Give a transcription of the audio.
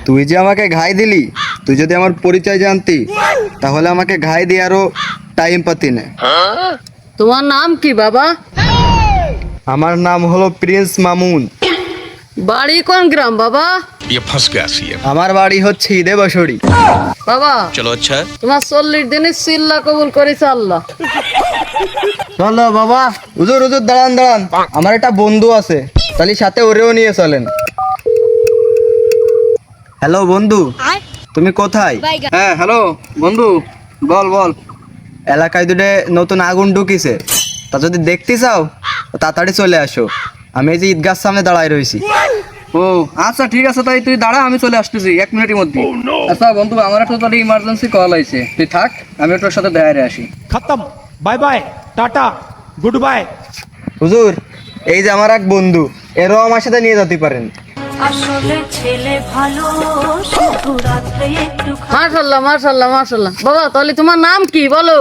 তুই যে আমাকে ঘাই দিলি, তুই যদি আমার পরিচয় জানতি তাহলে আমাকে ঘাই দিয়ে আরো টাইম পাতি না। তোমার নাম কি বাবা? আমার নাম হলো প্রিন্স মামুন। বাড়ি কোন গ্রাম বাবা? ये फंस गया सी है। আমার বাড়ি হচ্ছে ঈদে বসড়ি। বাবা चलो अच्छा है। তোমার 40 দিনের সিল্লা কবুল করেছে আল্লাহ। চলো বাবা। হুজুর হুজুর দাঁড়ান দাঁড়ান, আমার একটা বন্ধু আছে, তাহলে সাথে ওরেও নিয়ে চলেন। হ্যালো বন্ধু, তুমি কোথায়? হ্যাঁ হ্যালো বন্ধু, বল বল। এলাকায় দুটো নতুন আগুন ঢুকিছে, তা যদি দেখতে চাও তাড়াতাড়ি চলে আসো। আমি এই যে ঈদগার সামনে দাঁড়ায় রয়েছি। ও আচ্ছা ঠিক আছে, তাই তুই দাঁড়া, আমি চলে আসতেছি 1 মিনিটের মধ্যে। আচ্ছা বন্ধু, আমার একটা তোর ইমার্জেন্সি কল আইছে, তুই থাক, আমি তোর সাথে দেখা আসি। खत्म। Bye bye tata good bye. হুজুর, এই যে আমার এক বন্ধু, এরও আমার সাথে নিয়ে যেতে পারেন। আসলে ছেলে ভালো, শুধু রাত্রে একটু মাশাআল্লাহ মাশাআল্লাহ মাশাআল্লাহ। বাবা তাহলে তোমার নাম কি বলো?